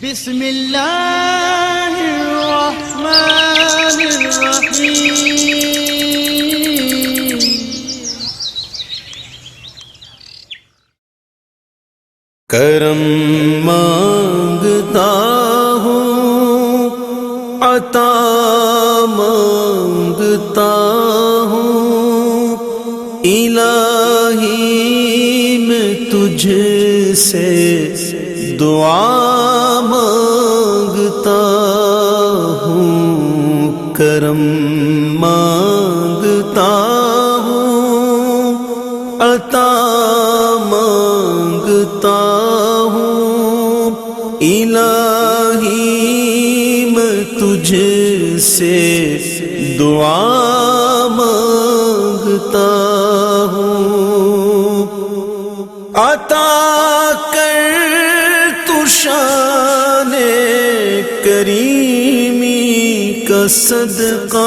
بسم اللہ الرحمن الرحیم کرم مانگتا ہوں عطا مانگتا ہوں الہی میں تجھ سے دعا مانگتا ہوں کرم مانگتا ہوں عطا مانگتا ہوں الہی میں تجھ سے دعا مانگتا ہوں عطا کر تو شان کریمی کا صدقہ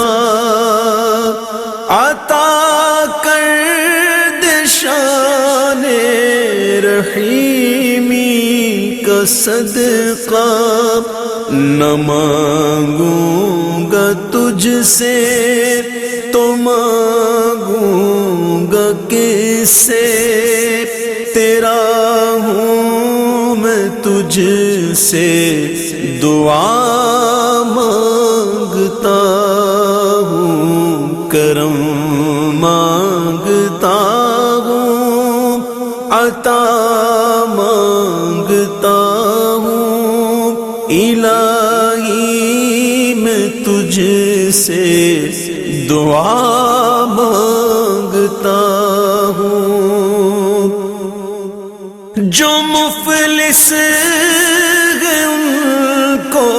عطا کر دے شان رحیمی کا صدقہ نہ مانگوں گا تجھ سے تو مانگوں گا کس سے تیرا ہوں میں تجھ سے دعا مانگتا ہوں کرم مانگتا ہوں عطا مانگتا ہوں الہی میں تجھ سے دعا مانگتا ہوں جو مفلس ہیں ان کو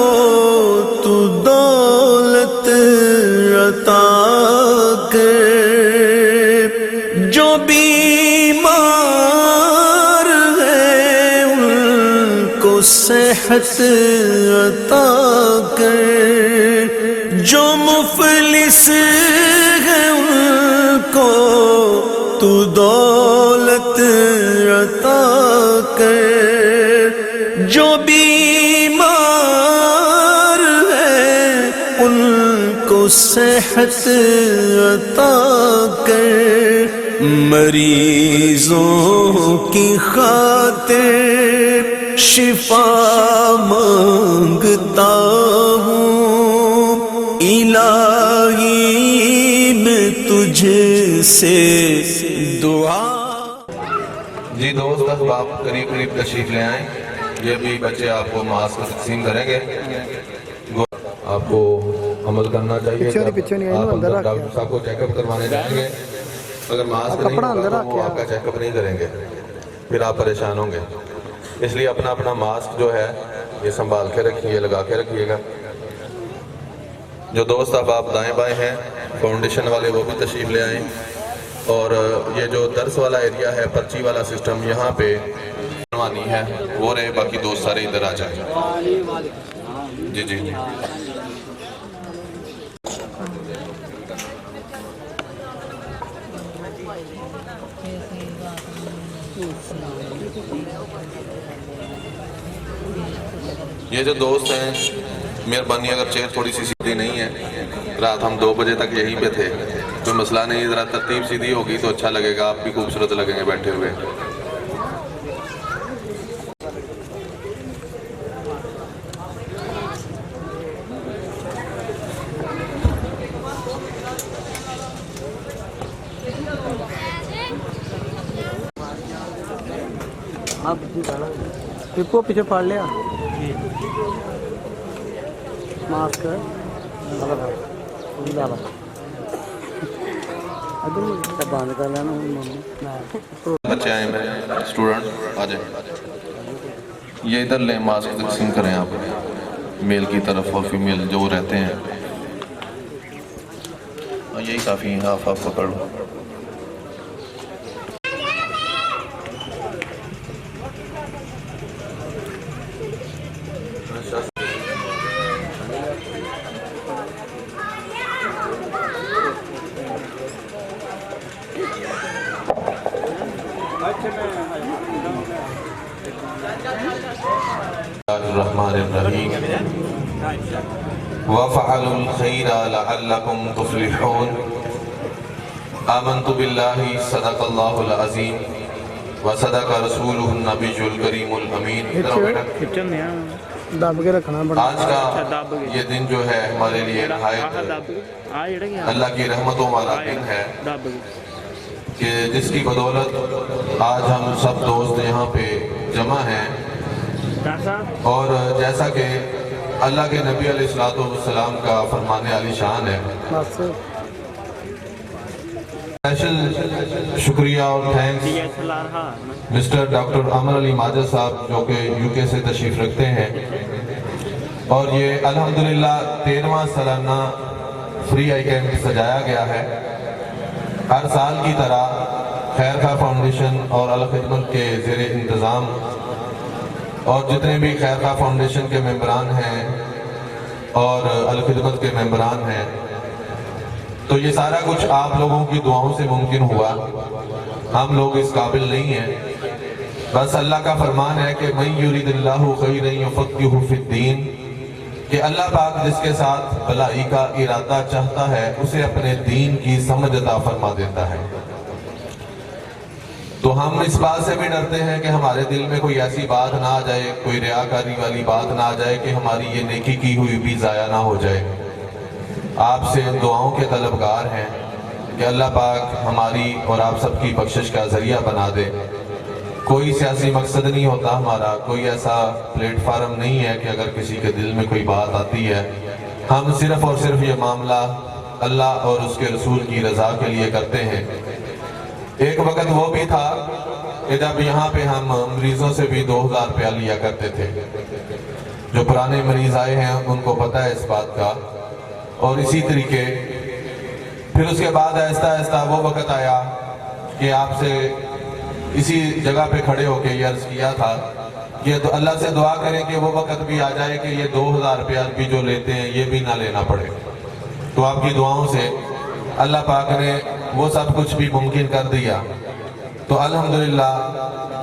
تو دولت عطا کر جو بیمار ہیں ان کو صحت عطا کر جو مفلس ہیں ان کو تو دولت عطا کر جو بیمار ہے ان کو صحت عطا کر مریضوں کی خاطر شفا مانگتا ہوں الہی میں تجھ سے دعا جی دوست احباب قریب قریب تشریف لے آئیں یہ بھی بچے آپ کو ماسک تقسیم کریں گے آپ کو عمل کرنا چاہیے آپ اندر ڈاکٹر صاحب کو چیک اپ کروانے جائیں گے اگر ماسک نہیں ہوگا تو وہ آپ کا چیک اپ نہیں کریں گے پھر آپ پریشان ہوں گے اس لیے اپنا اپنا ماسک جو ہے یہ سنبھال کے رکھیے لگا کے رکھیے گا جو دوست احباب دائیں بائیں ہیں فاؤنڈیشن والے وہ بھی تشریف لے آئیں اور یہ جو درس والا ایریا ہے پرچی والا سسٹم یہاں پہ بنوانی ہے وہ رہے باقی دوست سارے ادھر آ جائیں جی جی جی یہ جو دوست ہیں مہربانی اگر چیئر تھوڑی سی سیدھی نہیں ہے رات ہم 2 بجے تک یہیں پہ تھے کوئی مسئلہ نہیں ذرا ترتیب سیدھی ہوگی تو اچھا لگے گا آپ بھی خوبصورت لگیں گے بیٹھے ہوئے ٹپو پیچھے پاڑ لیا ماسک بند کر لینا بچے آئے میرے اسٹوڈنٹ آ جائیں یہ ادھر لیں ماسک تقسیم کریں آپ میل کی طرف اور فیمیل جو رہتے ہیں اور یہی کافی ہیں آپ پکڑ لو الرحمن الرحیم وَفَعَلُوا الْخَيْرَ لَعَلَّكُمْ تُفْلِحُونَ آمنت باللہ صدق اللہ العظیم وصدق رسولہ النبی الکریم الامین۔ دب کے رکھنا پڑتا آج کا یہ دن جو ہے ہمارے لیے نہایت اللہ کی رحمتوں والا دن ہے کہ جس کی بدولت آج ہم سب دوست یہاں پہ جمع ہیں، اور جیسا کہ اللہ کے نبی علیہ السلام کا فرمان علی شان ہے، بس اسپیشل شکریہ اور تھینکس مسٹر ڈاکٹر عامر علی ماجد صاحب جو کہ یو کے سے تشریف رکھتے ہیں، اور یہ الحمدللہ 13واں سالانہ فری آئی کیمپ سجایا گیا ہے۔ ہر سال کی طرح خیر خواہ فاؤنڈیشن اور الخدمت کے زیر انتظام اور جتنے بھی خیر خواہ فاؤنڈیشن کے ممبران ہیں اور الخدمت کے ممبران ہیں، تو یہ سارا کچھ آپ لوگوں کی دعاؤں سے ممکن ہوا۔ ہم لوگ اس قابل نہیں ہیں، بس اللہ کا فرمان ہے کہ مَن یُرِدِ اللَّهُ خَیْرًا یُفَقِّہُ فِی الدِّین، کہ اللہ پاک جس کے ساتھ بھلائی کا ارادہ چاہتا ہے اسے اپنے دین کی سمجھ عطا فرما دیتا ہے۔ تو ہم اس بات سے بھی ڈرتے ہیں کہ ہمارے دل میں کوئی ایسی بات نہ آ جائے، کوئی ریاکاری والی بات نہ آ جائے کہ ہماری یہ نیکی کی ہوئی بھی ضائع نہ ہو جائے۔ آپ سے دعاؤں کے طلبگار ہیں کہ اللہ پاک ہماری اور آپ سب کی بخشش کا ذریعہ بنا دے۔ کوئی سیاسی مقصد نہیں ہوتا ہمارا، کوئی ایسا پلیٹ فارم نہیں ہے کہ اگر کسی کے دل میں کوئی بات آتی ہے، ہم صرف اور صرف یہ معاملہ اللہ اور اس کے رسول کی رضا کے لیے کرتے ہیں۔ ایک وقت وہ بھی تھا کہ جب یہاں پہ ہم مریضوں سے بھی 2000 روپیہ لیا کرتے تھے۔ جو پرانے مریض آئے ہیں ان کو پتہ ہے اس بات کا، اور اسی طریقے پھر اس کے بعد آہستہ آہستہ وہ وقت آیا کہ آپ سے اسی جگہ پہ کھڑے ہو کے یہ عرض کیا تھا کہ تو اللہ سے دعا کریں کہ وہ وقت بھی آ جائے کہ یہ 2000 روپیہ بھی جو لیتے ہیں یہ بھی نہ لینا پڑے۔ تو آپ کی دعاؤں سے اللہ پاک نے وہ سب کچھ بھی ممکن کر دیا، تو الحمدللہ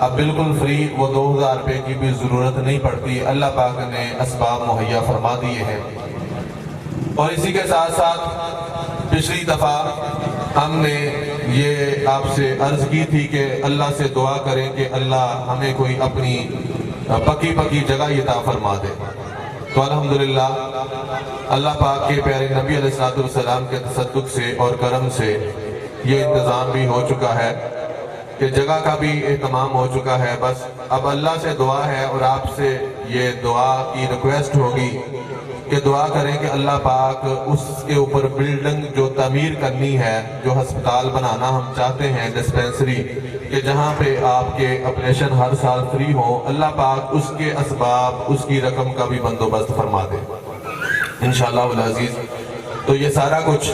اب بالکل فری وہ 2000 روپے کی بھی ضرورت نہیں پڑتی، اللہ پاک نے اسباب مہیا فرما دیے ہیں۔ اور اسی کے ساتھ ساتھ پچھلی دفعہ ہم نے یہ آپ سے عرض کی تھی کہ اللہ سے دعا کریں کہ اللہ ہمیں کوئی اپنی پکی جگہ عطا فرما دے۔ تو الحمدللہ اللہ پاک کے پیارے نبی علیہ السلام کے تصدق سے اور کرم سے یہ انتظام بھی ہو چکا ہے کہ جگہ کا بھی اہتمام ہو چکا ہے۔ بس اب اللہ سے دعا ہے اور آپ سے یہ دعا کی ریکویسٹ ہوگی کہ دعا کریں کہ اللہ پاک اس کے اوپر بلڈنگ جو تعمیر کرنی ہے، جو ہسپتال بنانا ہم چاہتے ہیں، ڈسپینسری، کہ جہاں پہ آپ کے آپریشن ہر سال فری ہوں، اللہ پاک اس کے اسباب، اس کی رقم کا بھی بندوبست فرما دے انشاءاللہ العزیز۔ تو یہ سارا کچھ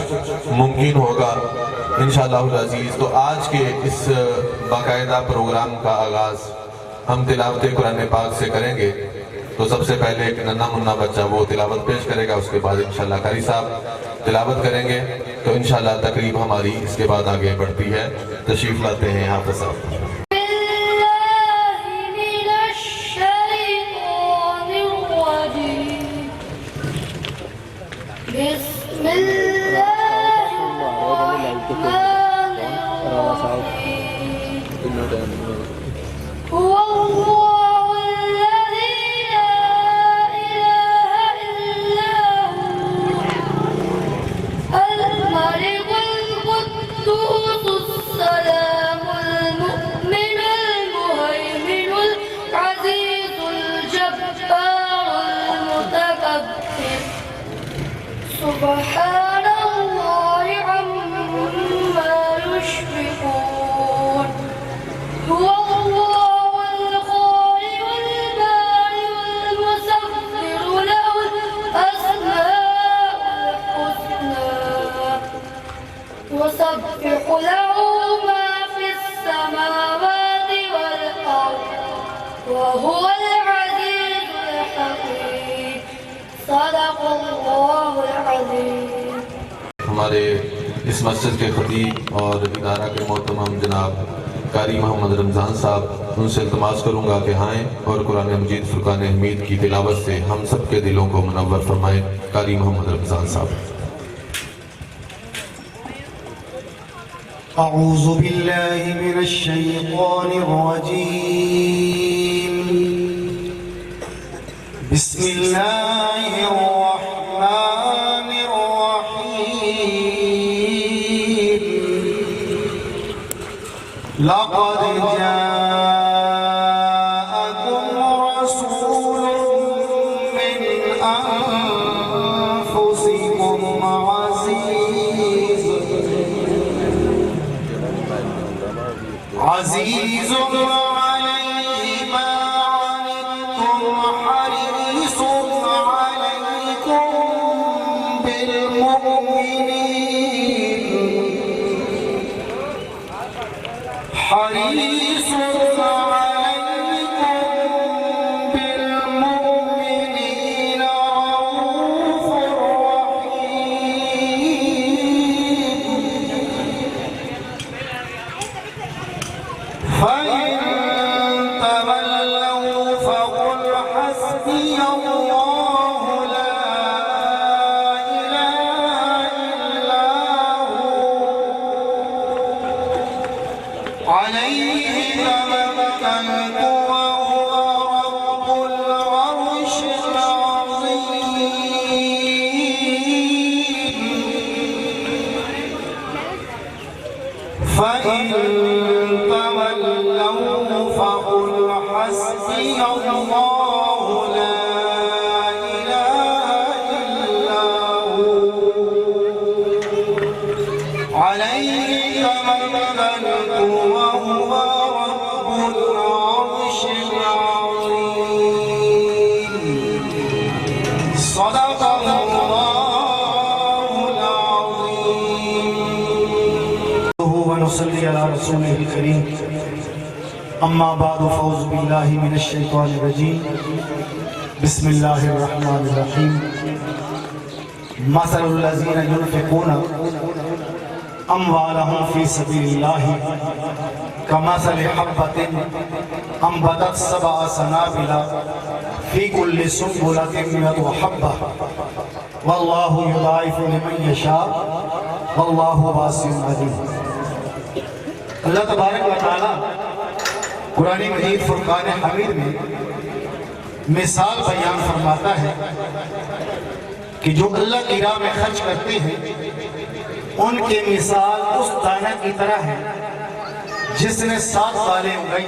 ممکن ہوگا انشاءاللہ العزیز۔ تو آج کے اس باقاعدہ پروگرام کا آغاز ہم تلاوت قرآن پاک سے کریں گے۔ تو سب سے پہلے ایک ننھا منہ بچہ وہ تلاوت پیش کرے گا، اس کے بعد انشاءاللہ قاری صاحب تلاوت کریں گے، تو انشاءاللہ تقریب ہماری اس کے بعد آگے بڑھتی ہے۔ تشریف لاتے ہیں حافظ صاحب۔ بسم اللہ الرحمن الرحیم هو اللہ الذی لا الہ الا هو الملک القدوس السلام المؤمن المهيمن العزيز الجبار المتكبر سبحان الله عما يشركون هو الله الخالق البارئ المصور له الأسماء الحسنى يسبح له ما في السماوات والأرض وهو العزيز الحكيم صدق اللہ العظیم۔ ہمارے اس مسجد کے خطیب اور ادارہ کے محترم جناب قاری محمد رمضان صاحب، ان سے التماس کروں گا کہ آئیں اور قرآن مجید فرقان حمید کی تلاوت سے ہم سب کے دلوں کو منور فرمائیں۔ قاری محمد رمضان صاحب۔ أعوذ بالله من الشيطان الرجيم. بسم الله الرحمن الرحيم. لقد جاءكم رسول من أنفسكم عزيز عليه ما عنتم حريص عليكم بالمؤمنين حريص عليكم بالمؤمنين رؤوف رحيم. فإن تولوا فقل حسبي الله لا إله إلا هو عليه توكلت وهو رب العرش العظيم. فإن تولوا فقل حسبي الله لا إله إلا هو عليه توكلت وهو رب العرش العظيم. صدق الله العظيم. ونصلي على رسوله الكريم. اما بعد فاعوذ بالله من الشيطان الرجيم. بسم الله الرحمن الرحيم. مثل الذين ينفقون اموالهم في سبيل الله كمثل حبة انبتت 7 سنابل في كل سنبلة 100 حبة والله يضاعف لمن يشاء والله واسع عليم. اللہ تبارک و تعالی قرآن مجید فرقان حمید میں مثال بیان فرماتا ہے کہ جو اللہ کی راہ میں خرچ کرتے ہیں ان کے مثال اس دانہ کی طرح ہے جس نے 7 بالیں اگائی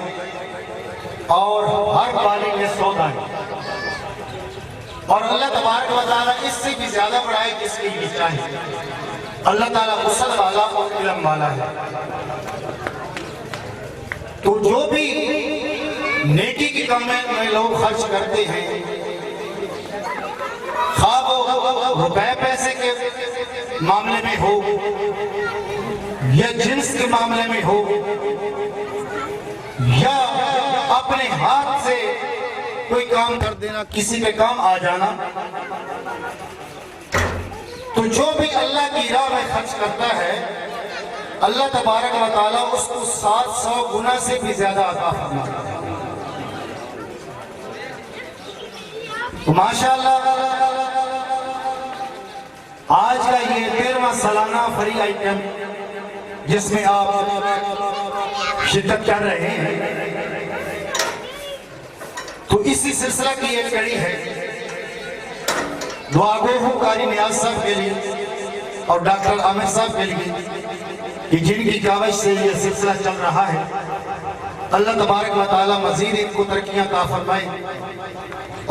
اور ہر بالے میں 100 دانے. اور اللہ تبارک و تعالی اس سے بھی زیادہ بڑھائے جس کے لیے چاہے. اللہ تعالیٰ وسعت والا اور علم والا ہے. تو جو بھی نیکی کی کمائی میں لوگ خرچ کرتے ہیں، خواہ وہ روپے پیسے کے معاملے میں ہو یا جنس کے معاملے میں ہو یا اپنے ہاتھ سے کوئی کام کر دینا، کسی کے کام آ جانا، تو جو بھی اللہ کی راہ میں خرچ کرتا ہے اللہ تبارک و تعالیٰ اس کو 700 گنا سے بھی زیادہ عطا فرماتا ہے. تو ماشاءاللہ آج کا یہ 13واں سالانہ فری آئٹم جس میں آپ شرکت کر رہے ہیں، تو اسی سلسلہ کی ایک کڑی ہے. دعا گو ہوں قاری نیاز صاحب کے لیے اور ڈاکٹر عامر صاحب کے لیے کہ جن کی کاوش سے یہ سلسلہ چل رہا ہے. اللہ تبارک و تعالی مزید ان کو ترقیاں عطا فرمائے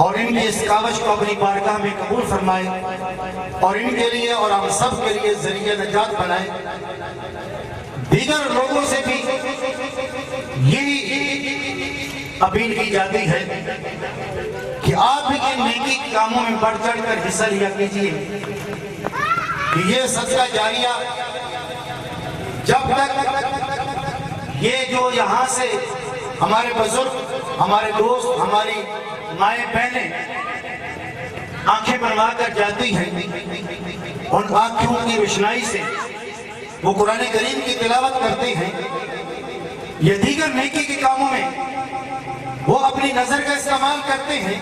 اور ان کی اس کاوش کو اپنی بارگاہ میں قبول فرمائے اور ان کے لیے اور ہم سب کے لیے ذریعہ نجات بنائے. دیگر لوگوں سے بھی یہی اپیل کی جاتی ہے کہ آپ بھی ان نیکی کاموں میں بڑھ چڑھ کر حصہ لیا کیجیے کہ یہ صدقہ جاریہ جب تک یہ جو یہاں سے ہمارے بزرگ، ہمارے دوست، ہماری مائیں بہنیں آنکھیں بنوا کر جاتی ہیں، ان آنکھوں کی روشنائی سے وہ قرآن کریم کی تلاوت کرتے ہیں، یہ دیگر نیکی کے کاموں میں وہ اپنی نظر کا استعمال کرتے ہیں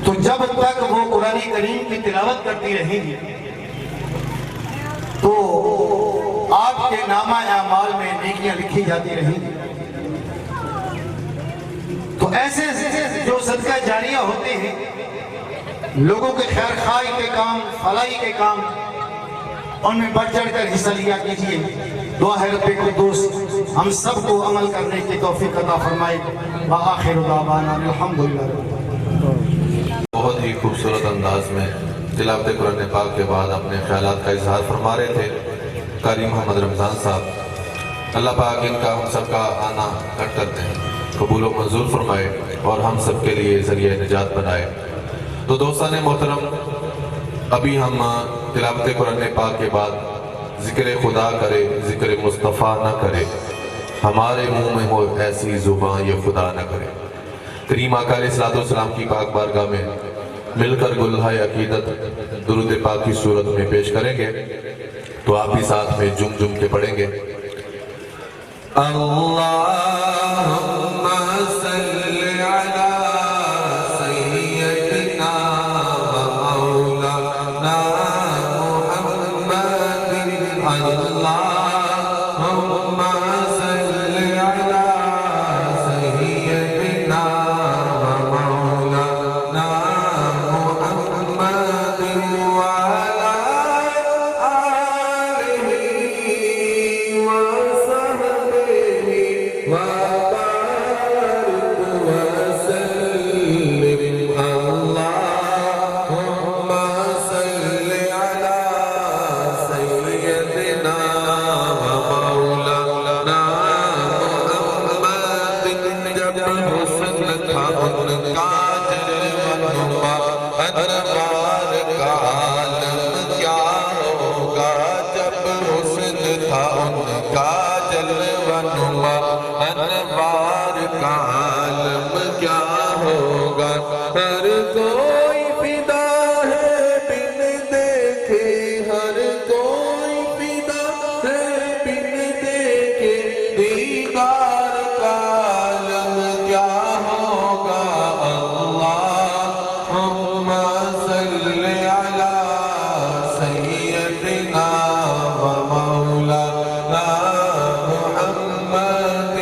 تو جب تک وہ قرآن کریم کی تلاوت کرتی رہیں گی تو آپ کے نامہ اعمال میں نیکیاں لکھی جاتی رہیں گی. تو ایسے جو صدقہ جاریہ ہوتے ہیں، لوگوں کے خیر خواہی کے کام، فلاحی کے کام، ان میں بڑھ چڑھ کر حصہ لیا کیجیے. دعا ہے رب قدوس ہم سب کو عمل کرنے کی توفیق عطا فرمائے. وآخر دعوانا الحمدللہ. بہت ہی خوبصورت انداز میں تلاوت قرآن پاک کے بعد اپنے خیالات کا اظہار فرما رہے تھے قاری محمد رمضان صاحب. اللہ پاک ان کا ہم سب کا آنا کٹ کرتے ہیں قبول و منظور فرمائے اور ہم سب کے لیے ذریعہ نجات بنائے. تو دوستان محترم، ابھی ہم تلاوت قرآن پاک کے بعد ذکر خدا کرے، ذکر مصطفیٰ نہ کرے، ہمارے منہ میں ہو ایسی زبان یہ خدا نہ کرے. کریم آقا علیہ السلام کی پاک بارگاہ میں مل کر گلہائے عقیدت درود پاک کی صورت میں پیش کریں گے. تو آپ بھی ساتھ میں جم جم کے پڑھیں گے. اللہم صلی علی سیدنا و مولانا محمد. اللہم صلی علی سیدنا و مولانا محمد وعلی آلہ وصحبہ وبارک وسلم. اللہم صلی علی سیدنا و مولانا محمد. جب حسن تھا ان کا جلوہ نما، انوار کا عالم کیا ہوگا. جب حسن تھا ان کا جلوہ نما، انوار کا عالم کیا ہوگا. ہر کوئی فدا ہے بن دیکھے، ہر کوئی فدا ہے بن دیکھے. دیدار کا عالم کیا ہوگا. اللہم صلی علی سیدنا و مولانا محمد.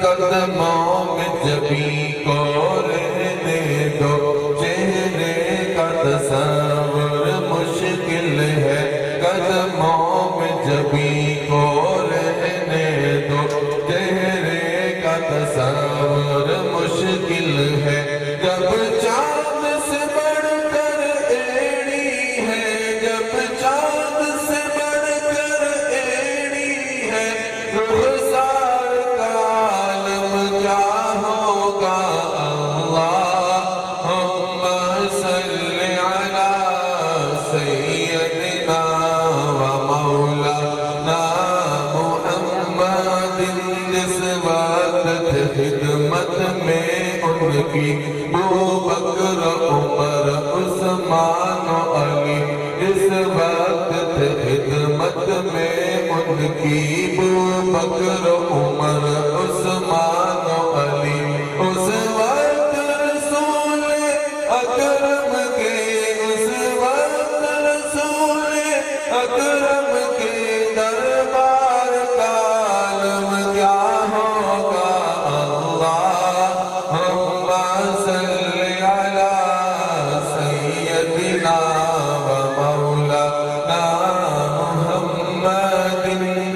قدموں میں جبھی کو رہنے دو، چہرے کا تصور مشکل ہے. قدموں میں جبھی کو رہنے دو، چہرے کا تصور مشکل ہے. جب چاند سے بڑھ کر ایڑی ہے، جب چاند سے بڑھ کر ایڑی ہے، رخسار کا عالم کیا ہوگا. اللہم صلی علی سیدنا و مولانا محمد. جس وقت خدمت میں ان کی ابوبکر، عمر، عثمان و علی. جس وقت خدمت میں ان کی ابوبکر، عمر، عثمان و علی. اس وقت رسول اکرم کے، اس وقت رسول اکرم کے دربار کا عالم کیا ہوگا. اللہم صلی علی سیدنا و مولانا محمد.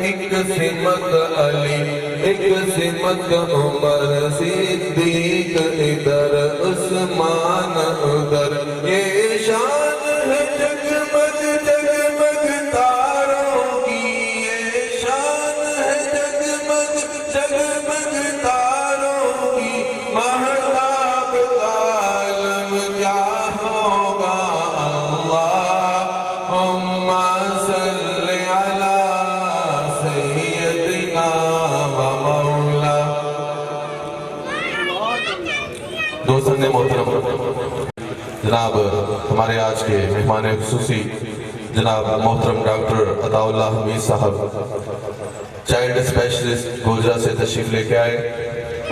ایک سمت علی، ایک سمت عمر، صدیق ادھر، عثمان ادھر. یہ شان ہے جگمگ جگمگ تاروں کی، یہ شان ہے جگمگ جگمگ تاروں کی. مہتاب کا عالم کیا ہوگا. اللہم صلی علی سیدنا و مولانا. دوستان محترم، جناب ہمارے آج کے مہمان خصوصی جناب محترم ڈاکٹر عطاء اللہ حمید صاحب چائلڈ اینڈ اسپیشلسٹ گوجرا سے تشریف لے کے آئے.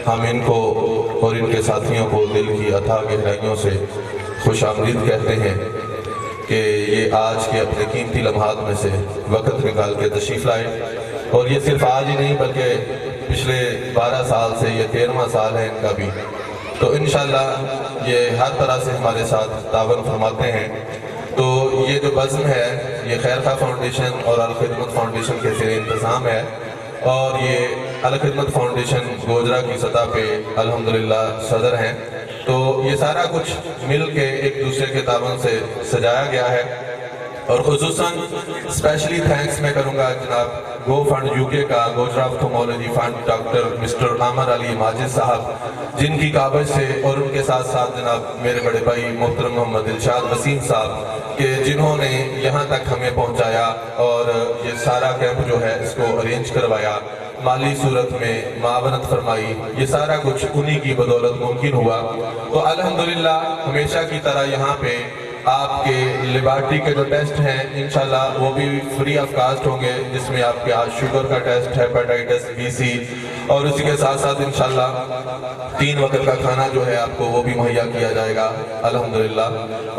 ہم ان کو اور ان کے ساتھیوں کو دل کی اتھاہ گہرائیوں سے خوش آمدید کہتے ہیں کہ یہ آج کے اپنے قیمتی لمحات میں سے وقت نکال کے تشریف لائے. اور یہ صرف آج ہی نہیں بلکہ پچھلے 12 سال سے یہ 13واں سال ہے ان کا بھی. تو انشاءاللہ یہ ہر طرح سے ہمارے ساتھ تعاون فرماتے ہیں. تو یہ جو بزم ہے یہ خیرخواہ فاؤنڈیشن اور الخدمت فاؤنڈیشن کے زیر انتظام ہے. اور یہ الخدمت فاؤنڈیشن گوجرا کی سطح پہ الحمدللہ صدر ہیں. تو یہ سارا کچھ مل کے ایک دوسرے کے تعاون سے سجایا گیا ہے. اور خصوصاً اسپیشلی تھینکس میں کروں گا جناب گو فنڈ یو کے کا گوجرا آپتھالمولوجی فنڈ ڈاکٹر مسٹر عامر علی ماجد صاحب جن کی کاوش سے اور ان کے ساتھ ساتھ جناب میرے بڑے بھائی محترم محمد دلشاد وسیم صاحب کہ جنہوں نے یہاں تک ہمیں پہنچایا اور یہ سارا کیمپ جو ہے اس کو ارینج کروایا, مالی صورت میں معاونت فرمائی, یہ سارا کچھ انہی کی بدولت ممکن ہوا. تو الحمدللہ ہمیشہ کی طرح یہاں پہ آپ کے لیبارٹری کے جو ٹیسٹ ہیں انشاءاللہ وہ بھی فری آف کاسٹ ہوں گے, جس میں آپ کے آج شوگر کا ٹیسٹ, ہیپاٹائٹس بی سی, اور اسی کے ساتھ ساتھ انشاءاللہ 3 وقت کا کھانا جو ہے آپ کو وہ بھی مہیا کیا جائے گا الحمدللہ.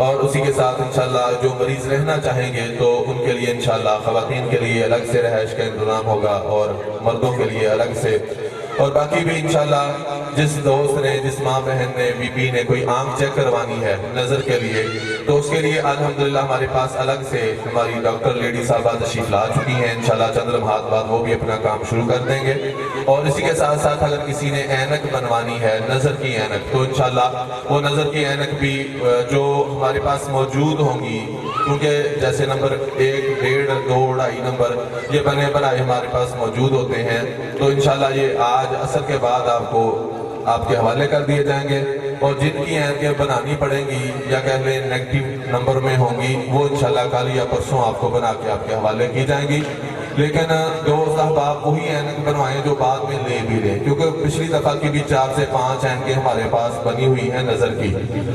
اور اسی کے ساتھ انشاءاللہ جو مریض رہنا چاہیں گے تو ان کے لیے انشاءاللہ خواتین کے لیے الگ سے رہائش کا انتظام ہوگا اور مردوں کے لیے الگ سے. اور باقی بھی انشاءاللہ جس دوست نے, جس ماں بہن نے, بی بی نے کوئی آنکھ چیک کروانی ہے نظر کے لیے تو اس کے لیے الحمدللہ ہمارے پاس الگ سے ہماری ڈاکٹر لیڈی صاحبہ تشریف لا چکی ہیں. انشاءاللہ چند لمحات بعد وہ بھی اپنا کام شروع کر دیں گے. اور اسی کے ساتھ ساتھ اگر کسی نے اینک بنوانی ہے, نظر کی اینک, تو انشاءاللہ وہ نظر کی اینک بھی جو ہمارے پاس موجود ہوں گی, کیونکہ جیسے نمبر 1, 1.5, 2, 2.5 نمبر یہ بنے بنائے ہمارے پاس موجود ہوتے ہیں. تو انشاءاللہ یہ آج عصر کے بعد آپ کو آپ کے حوالے کر دیے جائیں گے. اور جن کی اینکیں بنانی پڑیں گی یا کہہ لیں نیگیٹو نمبر میں ہوں گی وہ انشاءاللہ کل یا پرسوں آپ کو بنا کے آپ کے حوالے کی جائیں گی. لیکن دوست احباب وہی اینک بنوائیں جو بعد میں لے بھی لیں, کیونکہ پچھلی دفعہ کی بھی 4 سے 5 اینکیں ہمارے پاس بنی ہوئی ہیں نظر کی.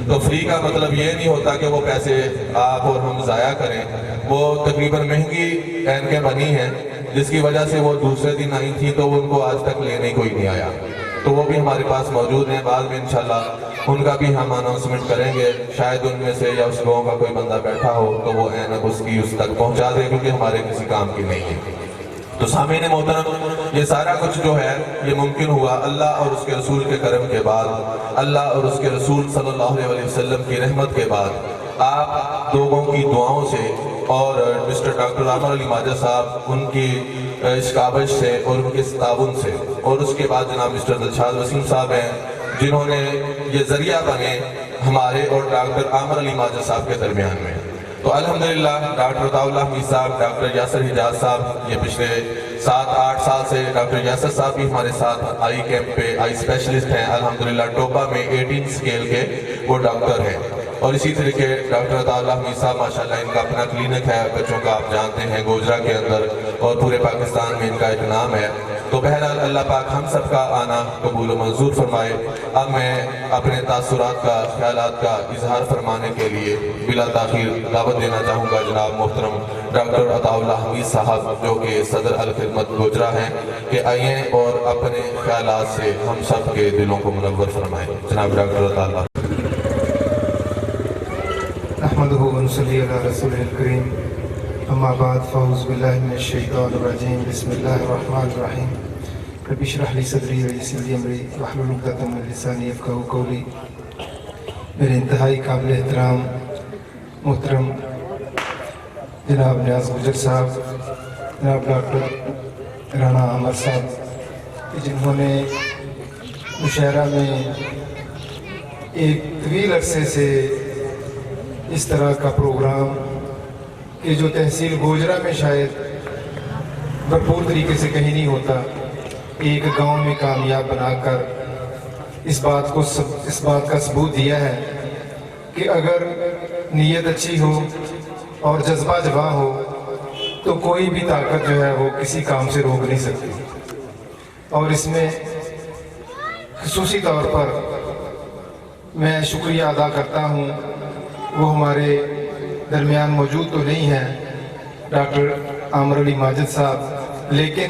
تو فری کا مطلب یہ نہیں ہوتا کہ وہ پیسے آپ اور ہم ضائع کریں. وہ تقریباً مہنگی اینکیں بنی ہیں جس کی وجہ سے وہ دوسرے دن آئی تھی تو ان کو آج تک لینے کوئی نہیں آیا. تو وہ بھی ہمارے پاس موجود ہیں. بعد میں انشاءاللہ ان کا بھی ہم اناؤنسمنٹ کریں گے. شاید ان میں سے یا اس گاؤں کا کوئی بندہ بیٹھا ہو تو وہ اینک اس کی اس تک پہنچا دے, کیونکہ ہمارے کسی کام کی نہیں ہے. تو سامعین محترم یہ سارا کچھ جو ہے یہ ممکن ہوا اللہ اور اس کے رسول کے کرم کے بعد, اللہ اور اس کے رسول صلی اللہ علیہ وسلم کی رحمت کے بعد, آپ لوگوں کی دعاؤں سے اور مسٹر ڈاکٹر عامر علی ماجد صاحب ان کی اس کاوش سے اور ان کے تعاون سے, اور اس کے بعد جناب مسٹر دلشاد وسیم صاحب ہیں جنہوں نے یہ ذریعہ بنے ہمارے اور ڈاکٹر عامر علی ماجد صاحب کے درمیان میں. تو الحمدللہ ڈاکٹر عطاء اللہ حمید صاحب, ڈاکٹر یاسر حجاز صاحب, یہ پچھلے 7-8 سال سے ڈاکٹر یاسر صاحب بھی ہمارے ساتھ آئی کیمپ پہ آئی اسپیشلسٹ ہیں الحمدللہ. ٹوپا میں 18 سکیل کے وہ ڈاکٹر ہیں. اور اسی طریقے ڈاکٹر عطاء اللہ حمید صاحب ماشاءاللہ ان کا اپنا کلینک ہے بچوں کا, آپ جانتے ہیں گوجرا کے اندر, اور پورے پاکستان میں ان کا ایک نام ہے. تو بہرحال اللہ پاک ہم سب کا آنا قبول و منظور فرمائے. اب میں اپنے تاثرات کا, خیالات کا اظہار فرمانے کے لیے بلا تاخیر دعوت دینا چاہوں گا جناب محترم ڈاکٹر عطاء اللہ حمید صاحب جو کہ صدر الخدمت گوجرا ہیں, کہ آئیں اور اپنے خیالات سے ہم سب کے دلوں کو منور فرمائیں. جناب ڈاکٹر عطاء اللہ. نحمده ونصلي على رسوله الكريم اما بعد فاعوذ بالله من الشيطان الرجيم بسم الله الرحمن الرحيم رب اشرح لي صدري ويسر لي امري واحلل عقدة من لساني يفقهوا قولي. میرے انتہائی قابل احترام محترم جناب نیاز گجر صاحب, جناب ڈاکٹر رانا عامر صاحب, جنہوں نے مشاعرہ میں ایک طویل عرصے سے اس طرح کا پروگرام کہ جو تحصیل گوجرا میں شاید بھرپور طریقے سے کہیں نہیں ہوتا, ایک گاؤں میں کامیاب بنا کر اس بات کا ثبوت دیا ہے کہ اگر نیت اچھی ہو اور جذبہ جواں ہو تو کوئی بھی طاقت جو ہے وہ کسی کام سے روک نہیں سکتی. اور اس میں خصوصی طور پر میں شکریہ ادا کرتا ہوں, وہ ہمارے درمیان موجود تو نہیں ہیں ڈاکٹر عامر علی ماجد صاحب, لیکن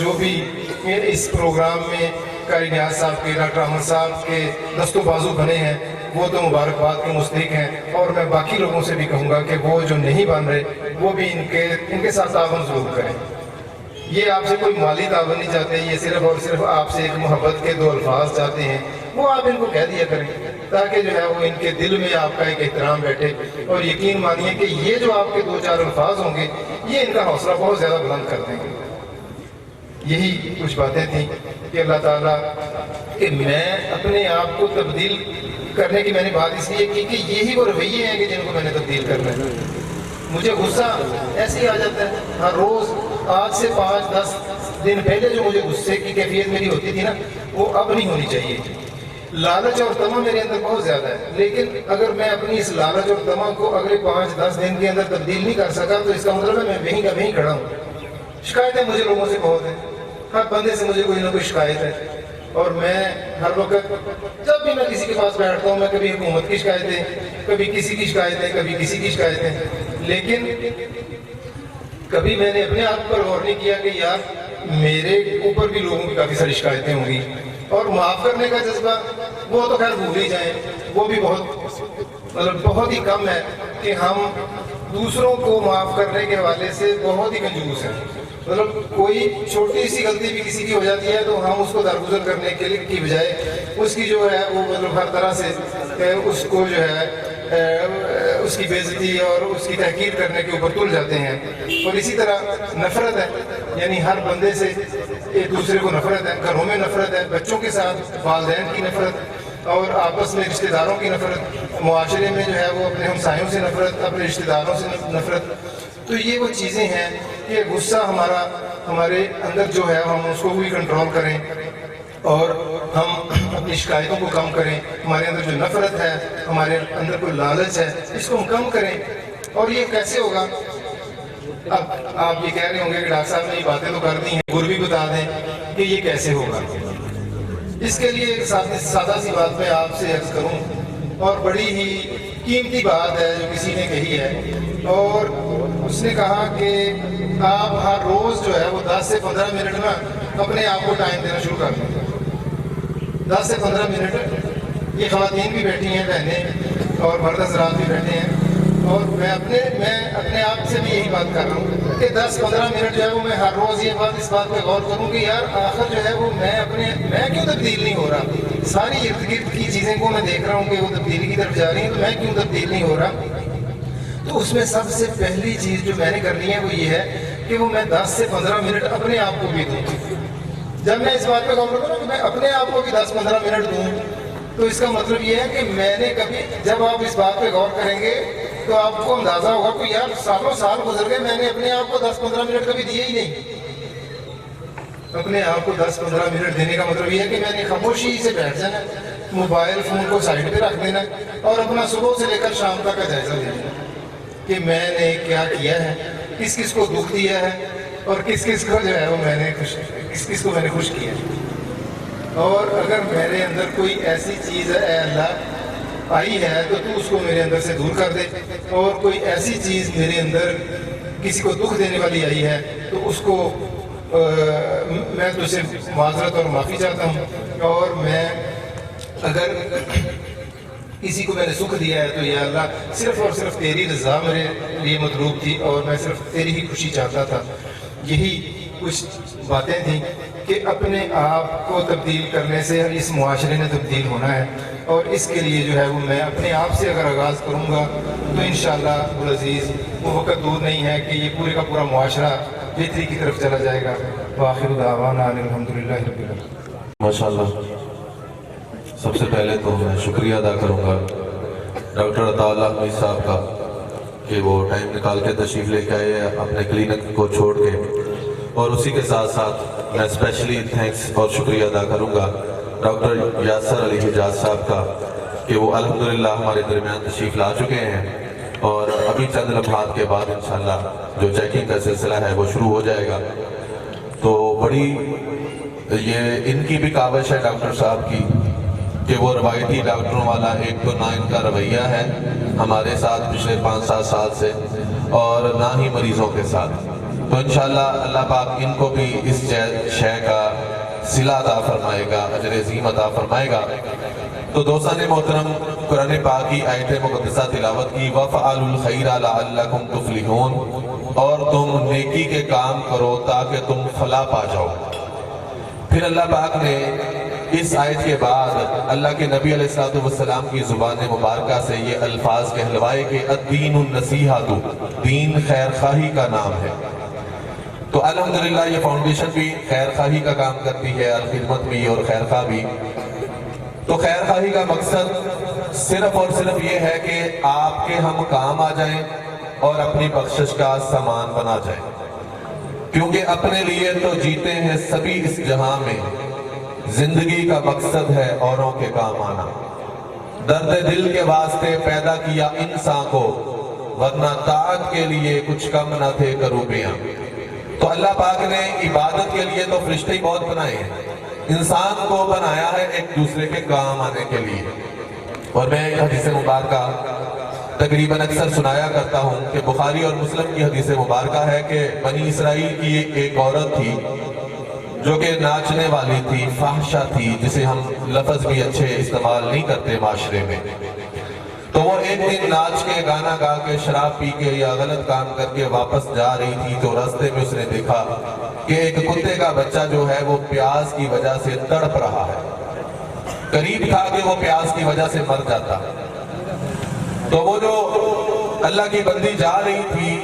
جو بھی اس پروگرام میں قاری نیاز صاحب کے، ڈاکٹر احمد صاحب کے دست و بازو بنے ہیں وہ تو مبارکباد کے مستحق ہیں، اور میں باقی لوگوں سے بھی کہوں گا کہ وہ جو نہیں بن رہے وہ بھی ان کے ساتھ تعاون ضرور کریں۔ یہ آپ سے کوئی مالی تعاون نہیں چاہتے، یہ صرف اور صرف آپ سے ایک محبت کے 2 الفاظ چاہتے ہیں، وہ آپ ان کو کہہ دیا کریں تاکہ جو ہے وہ ان کے دل میں آپ کا ایک احترام بیٹھے، اور یقین مانیے کہ یہ جو آپ کے 2-4 الفاظ ہوں گے یہ ان کا حوصلہ بہت زیادہ بلند کر دیں گے۔ یہی کچھ باتیں تھیں کہ اللہ تعالیٰ کہ میں اپنے آپ کو تبدیل کرنے کی میں نے بات اس لیے کی کہ یہی وہ رویے ہیں کہ جن کو میں نے تبدیل کرنا ہے۔ مجھے غصہ ایسے ہی آ جاتا ہے ہر روز، آج سے 5-10 دن پہلے جو مجھے غصے کی کیفیت میری ہوتی تھی نا وہ اب نہیں ہونی چاہیے۔ لالچ اور طمع میرے اندر بہت زیادہ ہے، لیکن اگر میں اپنی اس لالچ اور طمع کو اگلے 5-10 دن کے اندر تبدیل نہیں کر سکا تو اس کا مطلب ہے میں وہیں کا وہیں کھڑا ہوں۔ شکایتیں مجھے لوگوں سے بہت ہیں، ہر بندے سے مجھے کوئی نہ کوئی شکایت ہے، اور میں ہر وقت جب بھی میں کسی کے پاس بیٹھتا ہوں میں کبھی حکومت کی شکایتیں، کبھی کسی کی شکایتیں، کبھی کسی کی شکایتیں، لیکن کبھی میں نے اپنے آپ پر غور نہیں کیا کہ یار میرے اوپر بھی لوگوں کی کافی ساری شکایتیں ہوں گی، اور معاف کرنے کا جذبہ وہ تو خیر بھول ہی جائیں، وہ بھی بہت ہی کم ہے کہ ہم دوسروں کو معاف کرنے کے حوالے سے بہت ہی کنجوس ہیں۔ کوئی چھوٹی سی غلطی بھی کسی کی ہو جاتی ہے تو ہم اس کو درگزر کرنے کے لیے کی بجائے اس کی جو ہے وہ ہر طرح سے اس کو جو ہے اس کی بے عزتی اور اس کی تحقیر کرنے کے اوپر تل جاتے ہیں۔ اور اسی طرح نفرت ہے، یعنی ہر بندے سے ایک دوسرے کو نفرت ہے، گھروں میں نفرت ہے، بچوں کے ساتھ والدین کی نفرت، اور آپس میں رشتہ داروں کی نفرت، معاشرے میں جو ہے وہ اپنے ہمسایوں سے نفرت، اپنے رشتہ داروں سے نفرت۔ تو یہ وہ چیزیں ہیں کہ غصہ ہمارے اندر جو ہے ہم اس کو بھی کنٹرول کریں اور ہم اپنی شکایتوں کو کم کریں، ہمارے اندر جو نفرت ہے، ہمارے اندر کوئی لالچ ہے، اس کو ہم کم کریں۔ اور یہ کیسے ہوگا؟ اب آپ یہ کہہ رہے ہوں گے کہ ڈاکٹر صاحب نے یہ باتیں تو کر دی ہیں، گر بھی بتا دیں کہ یہ کیسے ہوگا۔ اس کے لیے ایک سادہ سی بات میں آپ سے عرض کروں، اور بڑی ہی قیمتی بات ہے جو کسی نے کہی ہے، اور اس نے کہا کہ آپ ہر روز جو ہے وہ 10 سے 15 منٹ نا اپنے آپ کو ٹائم دینا شروع کر دیں۔ 10 سے 15 منٹ، یہ خواتین بھی بیٹھی ہیں، بہنیں اور مرد حضرات بھی بیٹھے ہیں، اور میں اپنے آپ سے بھی یہی بات کر رہا ہوں کہ 10-15 منٹ جو ہے وہ میں ہر روز اس بات پہ غور کروں کہ یار آخر جو ہے وہ میں کیوں تبدیل نہیں ہو رہا؟ ساری ارد گرد کی چیزیں کو میں دیکھ رہا ہوں کہ وہ تبدیلی کی طرف جا رہی ہیں، تو میں کیوں تبدیل نہیں ہو رہا؟ تو اس میں سب سے پہلی چیز جو میں نے کرنی ہے وہ یہ ہے کہ وہ میں 10 سے 15 منٹ اپنے آپ کو بھی دوں۔ جب میں اس بات پہ غور کرتا ہوں کہ میں اپنے آپ کو بھی 10-15 منٹ دوں، تو اس کا مطلب یہ ہے کہ میں نے کبھی، جب آپ اس بات پہ غور کریں گے تو آپ کو اندازہ ہوگا کہ یار سالوں سال گزر گئے، میں نے اپنے آپ کو 10-15 منٹ کبھی دیے ہی نہیں۔ اپنے آپ کو 10-15 منٹ دینے کا مطلب یہ ہے کہ میں نے خاموشی سے بیٹھ جانا، موبائل فون کو سائڈ پہ رکھ دینا، اور اپنا صبح سے لے کر شام تک کا جائزہ لینا کہ میں نے کیا کیا ہے، کس کس کو دکھ دیا ہے، اور کس کس کو جو ہے وہ میں نے خوش کیا ہے۔ اور اگر میرے اندر کوئی ایسی چیز ہے اے اللہ آئی ہے تو تو اس کو میرے اندر سے دور کر دے، اور کوئی ایسی چیز میرے اندر کسی کو دکھ دینے والی آئی ہے تو اس کو میں تجھ سے معذرت اور معافی چاہتا ہوں، اور میں اگر کسی کو میں نے سکھ دیا ہے تو یا اللہ صرف اور صرف تیری رضا میرے لیے مطلوب تھی، اور میں صرف تیری ہی خوشی چاہتا تھا۔ یہی کچھ باتیں تھیں کہ اپنے آپ کو تبدیل کرنے سے اس معاشرے نے تبدیل ہونا ہے، اور اس کے لیے جو ہے وہ میں اپنے آپ سے اگر آغاز کروں گا تو انشاءاللہ العزیز وہ وقت دور نہیں ہے کہ یہ پورے کا پورا معاشرہ بہتری کی طرف چلا جائے گا۔ وآخر دعوانا الحمدللہ رب العالمین۔ ماشاءاللہ، سب سے پہلے تو میں شکریہ ادا کروں گا ڈاکٹر عطا اللہ احمدی صاحب کا کہ وہ ٹائم نکال کے تشریف لے کے آئے اپنے کلینک کو چھوڑ کے، اور اسی کے ساتھ ساتھ میں اسپیشلی تھینکس اور شکریہ ادا کروں گا ڈاکٹر یاسر علی حجاز صاحب کا کہ وہ الحمدللہ ہمارے درمیان تشریف لا چکے ہیں، اور ابھی چند لمحات کے بعد انشاءاللہ جو چیکنگ کا سلسلہ ہے وہ شروع ہو جائے گا۔ تو بڑی یہ ان کی بھی کاوش ہے ڈاکٹر صاحب کی کہ وہ روایتی ڈاکٹروں والا ایک تو نہ ان کا رویہ ہے ہمارے ساتھ پچھلے 5-7 سال سے، اور نہ ہی مریضوں کے ساتھ۔ تو انشاءاللہ اللہ پاک ان کو بھی اس شے کا صلہ عطا فرمائے گا، اجر عظیم عطا فرمائے گا۔ تو دوستان محترم، قرآن پاک کی آیت مقدسہ تلاوت کی، وَفْعَلُوا الْخَيْرَ لَعَلَّكُمْ تُفْلِحُونَ، اور تم نیکی کے کام کرو تاکہ تم فلاح پا جاؤ۔ پھر اللہ پاک نے اس آیت کے بعد اللہ کے نبی علیہ السلام کی زبان مبارکہ سے یہ الفاظ کہلوائے کہ الدین النصیحۃ، دین خیر خواہی کا نام ہے۔ تو الحمدللہ یہ فاؤنڈیشن بھی خیر خواہی کا کام کرتی ہے، الخدمت بھی اور خیر خواہ بھی۔ تو خیر خواہی کا مقصد صرف اور صرف یہ ہے کہ آپ کے ہم کام آ جائیں اور اپنی بخشش کا سامان بنا جائیں، کیونکہ اپنے لیے تو جیتے ہیں سبھی اس جہاں میں، زندگی کا مقصد ہے اوروں کے کام آنا۔ درد دل کے واسطے پیدا کیا انسان کو، ورنہ طاعت کے لیے کچھ کم نہ تھے کروبیاں۔ تو اللہ پاک نے عبادت کے لیے تو فرشتے ہی بہت بنائے ہیں، انسان کو بنایا ہے ایک دوسرے کے کام آنے کے لیے۔ اور میں حدیث مبارکہ تقریباً اکثر سنایا کرتا ہوں کہ بخاری اور مسلم کی حدیث مبارکہ ہے کہ بنی اسرائیل کی ایک عورت تھی جو کہ ناچنے والی تھی، فحشہ تھی، جسے ہم لفظ بھی اچھے استعمال نہیں کرتے معاشرے میں۔ تو وہ ایک دن ناچ کے، گانا گا کے، شراب پی کے یا غلط کام کر کے واپس جا رہی تھی، تو راستے میں اس نے دیکھا کہ ایک کتے کا بچہ جو ہے وہ پیاس کی وجہ سے تڑپ رہا ہے۔ قریب تھا کہ وہ پیاس کی وجہ سے مر جاتا۔ تو وہ جو اللہ کی بندی جا رہی تھی،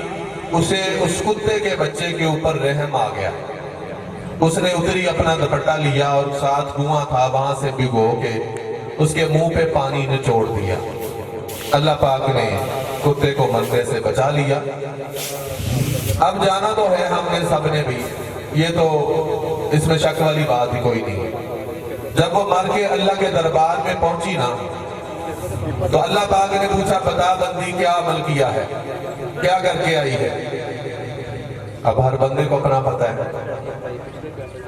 اسے اس کتے کے بچے کے اوپر رحم آ گیا۔ اس نے اتری، اپنا دوپٹہ لیا اور ساتھ کنواں تھا وہاں سے بھگو کے اس کے منہ پہ پانی نچوڑ دیا۔ اللہ پاک نے کتے کو مرنے سے بچا لیا۔ اب جانا تو ہے ہم نے سب نے بھی، یہ تو اس میں شک والی بات ہی کوئی نہیں۔ جب وہ مر کے اللہ کے دربار میں پہنچی نا، تو اللہ پاک نے پوچھا بتا بندی کیا عمل کیا ہے، کیا کر کے آئی ہے؟ اب ہر بندے کو اپنا پتہ ہے،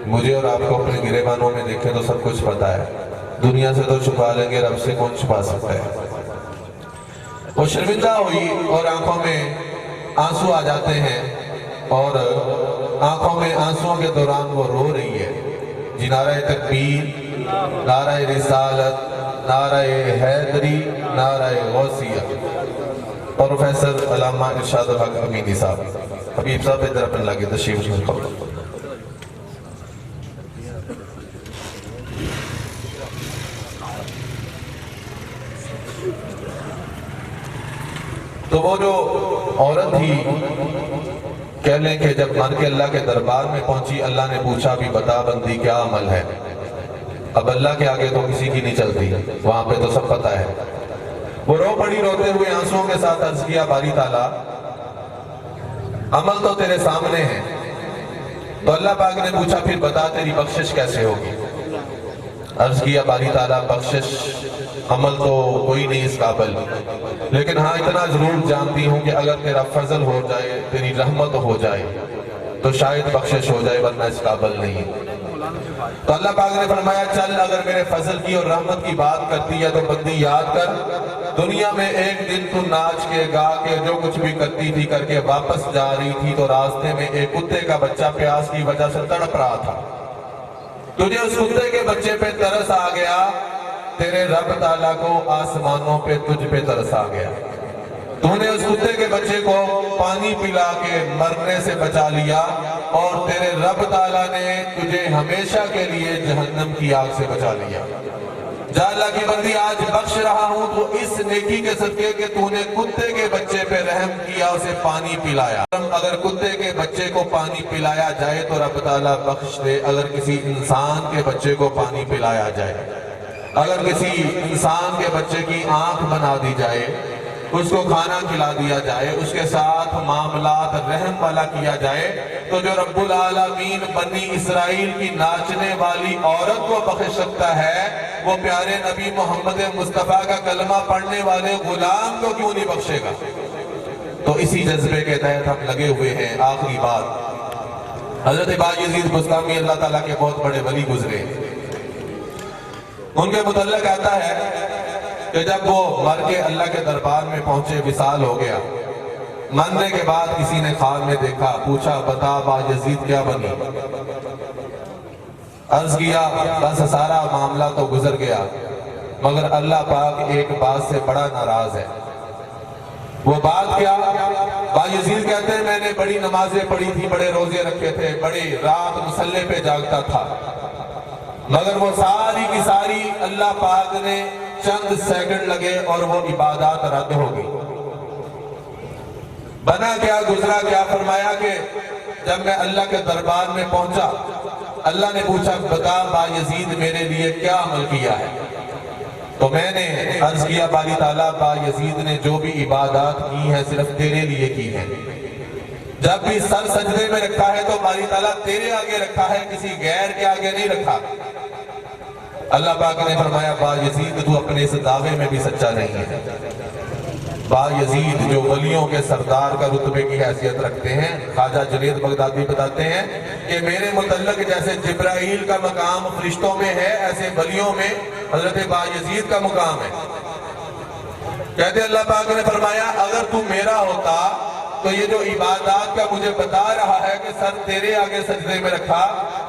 مجھے اور آپ کو اپنے گریبانوں میں دیکھیں تو سب کچھ پتہ ہے۔ دنیا سے تو چھپا لیں گے، رب سے کون چھپا سکتا ہے؟ وہ شرمندہ ہوئی اور آنکھوں میں آنسو آ جاتے ہیں، اور آنکھوں میں آنسوؤں کے دوران وہ رو رہی ہے۔ جی نعرہ تکبیر، نعرہ رسالت، نعرہ حیدری، نعرہ غوثیہ۔ پروفیسر علامہ ارشاد الحق امینی صاحب، حبیب صاحب ادھر اپنے لگے تشریف رکھو۔ تو وہ جو عورت تھی، کہہ لیں کہ جب مر کے اللہ کے دربار میں پہنچی، اللہ نے پوچھا بھی بتا بندی کیا عمل ہے؟ اب اللہ کے آگے تو کسی کی نہیں چلتی، وہاں پہ تو سب پتہ ہے۔ وہ رو پڑی، روتے ہوئے آنسوؤں کے ساتھ عرض کیا باری تعالیٰ عمل تو تیرے سامنے ہے۔ تو اللہ پاک نے پوچھا پھر بتا تیری بخشش کیسے ہوگی؟ عرض کیا باری تعالیٰ بخشش عمل تو کوئی نہیں اس قابل، لیکن ہاں اتنا ضرور جانتی ہوں کہ اگر تیرا فضل ہو جائے، تیری رحمت ہو جائے تو شاید بخشش ہو جائے، ورنہ اس قابل نہیں۔ تو اللہ پاک نے فرمایا چل، اگر میرے فضل کی اور رحمت کی بات کرتی ہے تو بندی یاد کر، دنیا میں ایک دن تو ناچ کے، گا کے، جو کچھ بھی کرتی تھی کر کے واپس جا رہی تھی، تو راستے میں ایک کتے کا بچہ پیاس کی وجہ سے تڑپ رہا تھا۔ تجھے اس کتے کے بچے پہ ترس آ گیا، تیرے رب تعالیٰ کو آسمانوں پہ تجھ پہ ترس آ گیا۔ تو نے اس کتے کے بچے کو پانی پلا کے مرنے سے بچا لیا، اور تیرے رب تعالیٰ نے تجھے ہمیشہ کے لیے جہنم کی آگ سے بچا لیا۔ جا اللہ کی بندی آج بخش رہا ہوں تو اس نیکی کے صدقے کہ تو نے کتے کے بچے پہ رحم کیا، اسے پانی پلایا۔ اگر کتے کے بچے کو پانی پلایا جائے تو رب تعالیٰ بخش دے، اگر کسی انسان کے بچے کو پانی پلایا جائے، اگر کسی انسان کے بچے کی آنکھ بنا دی جائے، اس کو کھانا کھلا دیا جائے، اس کے ساتھ معاملات رحم والا کیا جائے، تو جو رب العالمین بنی اسرائیل کی ناچنے والی عورت کو بخش سکتا ہے، وہ پیارے نبی محمد مصطفیٰ کا کلمہ پڑھنے والے غلام کو کیوں نہیں بخشے گا؟ تو اسی جذبے کے تحت ہم لگے ہوئے ہیں۔ آخری بات، حضرت بایزید بسطامی اللہ تعالیٰ کے بہت بڑے ولی گزرے، ان کے متعلق آتا ہے کہ جب وہ مر کے اللہ کے دربار میں پہنچے، وصال ہو گیا، مرنے کے بعد کسی نے خواب میں دیکھا، پوچھا بتا با یزید کیا بنی؟ عرض کیا بس سارا معاملہ تو گزر گیا، مگر اللہ پاک ایک بات سے بڑا ناراض ہے۔ وہ بات کیا؟ با یزید کہتے ہیں میں نے بڑی نمازیں پڑھی تھی، بڑے روزے رکھے تھے، بڑی رات مصلے پہ جاگتا تھا، مگر وہ ساری کی ساری اللہ پاک نے چند سیکنڈ لگے اور وہ عبادات رد ہو گئی۔ بنا کیا، گزرا کیا؟ فرمایا کہ جب میں اللہ کے دربار میں پہنچا، اللہ نے پوچھا بتا با یزید میرے لیے کیا عمل کیا ہے؟ تو میں نے عرض کیا باری تعالیٰ با یزید نے جو بھی عبادات کی ہیں صرف تیرے لیے کی ہیں، جب بھی سر سجدے میں رکھا ہے تو باری تعالیٰ تیرے آگے رکھا ہے، کسی غیر کے آگے نہیں رکھا۔ اللہ پاک نے فرمایا با یزید تو اپنے اس دعوے میں بھی سچا نہیں ہے۔ با یزید جو ولیوں کے سردار کا رتبے کی حیثیت رکھتے ہیں، خواجہ جنید بغدادی بتاتے ہیں کہ میرے متعلق جیسے جبرائیل کا مقام فرشتوں میں ہے، ایسے ولیوں میں حضرت با یزید کا مقام ہے۔ کہتے اللہ پاک نے فرمایا اگر تو میرا ہوتا تو یہ جو عبادات کا مجھے بتا رہا ہے کہ سر تیرے آگے سجدے میں رکھا،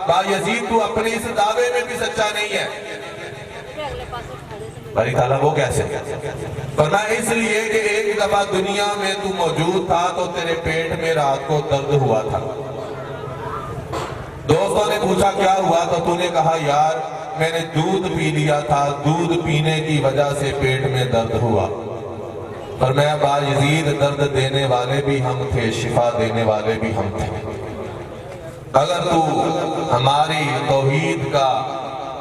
با یزید تو اپنے اس دعوے میں بھی سچا نہیں ہے۔ باری تعالیٰ وہ کیسے؟ فرمایا اس لیے کہ ایک دفعہ دنیا میں تو موجود تھا تو تیرے پیٹ میں رات کو درد ہوا تھا، دوستوں نے پوچھا کیا ہوا تو تو نے کہا یار میں نے دودھ پی لیا تھا، دودھ پینے کی وجہ سے پیٹ میں درد ہوا۔ فرمایا با یزید درد دینے والے بھی ہم تھے، شفا دینے والے بھی ہم تھے۔ اگر تو ہماری توحید کا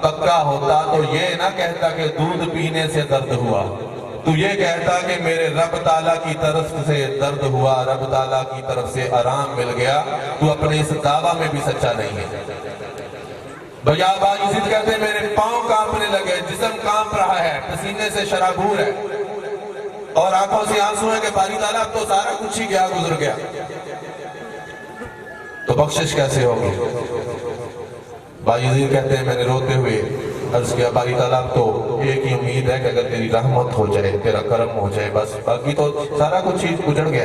پکا ہوتا تو یہ نہ کہتا کہ دودھ پینے سے درد ہوا، تو یہ کہتا کہ میرے رب تعالیٰ کی طرف سے درد ہوا، رب تعالیٰ کی طرف سے آرام مل گیا۔ تو اپنے اس دعویٰ میں بھی سچا نہیں ہے۔ بھیا با یزید کہتے ہیں میرے پاؤں کانپنے لگے، جسم کانپ رہا ہے، پسینے سے شرابور ہے اور آنکھوں سے آنسو ہے کہ باری تعالیٰ اب تو سارا کچھ ہی گیا گزر گیا، تو بخشش کیسے ہوگی؟ با یزید کہتے ہیں میں نے روتے ہوئے عرض کیا باری تعالیٰ اب تو ایک ہی امید ہے کہ اگر تیری رحمت ہو جائے، تیرا کرم ہو جائے، بس باقی تو سارا کچھ چیز اجڑ گیا۔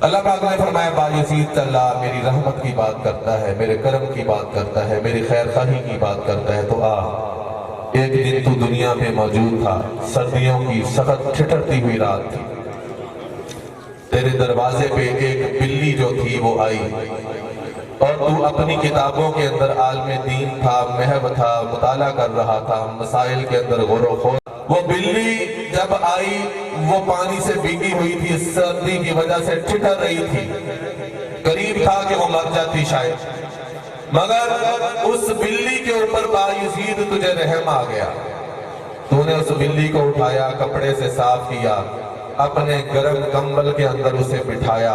اللہ پاک نے فرمایا با یزید اللہ میری رحمت کی بات کرتا ہے، میرے کرم کی بات کرتا ہے، میری خیر خواہی کی بات کرتا ہے تو آ۔ ایک دن تو دنیا میں موجود تھا، سردیوں کی سخت ٹھٹرتی ہوئی رات تھی، تیرے دروازے پہ ایک بلی جو تھی وہ آئی اور تو اپنی کتابوں کے اندر عالم دین تھا، محو تھا، مطالعہ کر رہا تھا، مسائل کے اندر غور و خوض۔ وہ بلی جب آئی وہ پانی سے بھیگی ہوئی تھی، سردی کی وجہ سے ٹھٹر رہی تھی، قریب تھا کہ وہ مر جاتی شاید، مگر اس بلی کے اوپر با یزید تجھے رحم آ گیا، تو نے اس بلی کو اٹھایا، کپڑے سے صاف کیا، اپنے گرم کمبل کے اندر اسے بٹھایا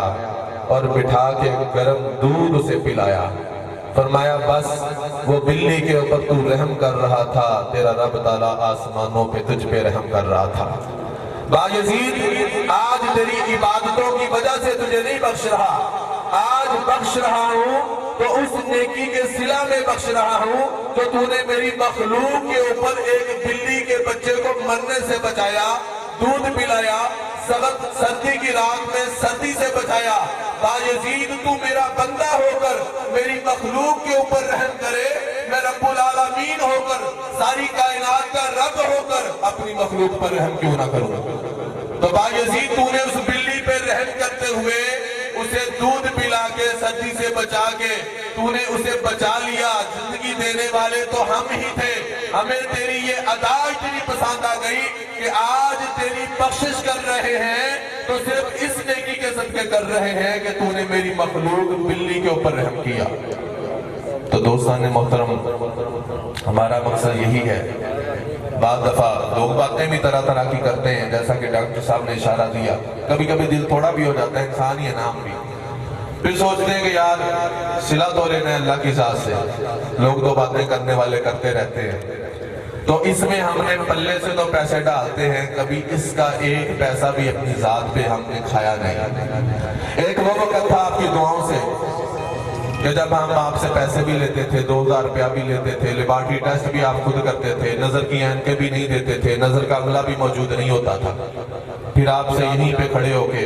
اور بٹھا کے گرم دودھ اسے پلایا۔ فرمایا بس وہ بلی کے اوپر تو رحم کر رہا تھا، تیرا رب تعالیٰ آسمانوں پہ تجھ پہ رحم کر رہا تھا۔ با یزید آج تیری عبادتوں کی وجہ سے تجھے نہیں بخش رہا، آج بخش رہا ہوں تو اس نیکی کے صلہ میں بخش رہا ہوں جو تو نے میری مخلوق کے اوپر ایک بلی کے بچے کو مرنے سے بچایا، دودھ پلایا، سردی کی رات میں سردی سے بچایا۔ با یزید تو میرا بندہ ہو کر میری مخلوق کے اوپر رحم کرے، میں رب العالمین ہو کر ساری کائنات کا رب ہو کر اپنی مخلوق پر رحم کیوں نہ کروں؟ تو با یزید تو نے اس بلی پہ رحم کرتے ہوئے اسے دودھ پلا کے سردی سے بچا کے تو نے اسے بچا لیا۔ زندگی دینے والے تو ہم ہی تھے، ہمیں تیری یہ ادا اتنی پسند آ گئی کہ آج تیری بخشش کر رہے ہیں تو صرف اس نیکی کے صدقے کر رہے ہیں کہ تو نے میری مخلوق بلی کے اوپر رحم کیا۔ تو دوستان محترم ہمارا مقصد یہی ہے، بعض دفعہ لوگ باتیں بھی طرح طرح کی کرتے ہیں، جیسا کہ ڈاکٹر صاحب نے اشارہ دیا، کبھی کبھی دل تھوڑا بھی ہو جاتا ہے، انسان ہی ہے نام بھی، پھر سوچتے ہیں کہ یار صلہ تو لینا ہے اللہ کی ذات سے، لوگ تو باتیں کرنے والے کرتے رہتے ہیں، تو اس میں ہم نے پلے سے تو پیسے ڈالتے ہیں، کبھی اس کا ایک پیسہ بھی اپنی ذات پہ ہم نے کھایا نہیں۔ ایک وہ وقت تھا آپ کی دعاؤں سے کہ جب ہم آپ سے پیسے بھی لیتے تھے، 2000 روپیہ بھی لیتے تھے، لیبارٹری ٹیسٹ بھی آپ خود کرتے تھے، نظر کی اینکیں بھی نہیں دیتے تھے، نظر کا عملہ بھی موجود نہیں ہوتا تھا، پھر آپ سے یہیں پہ کھڑے ہو کے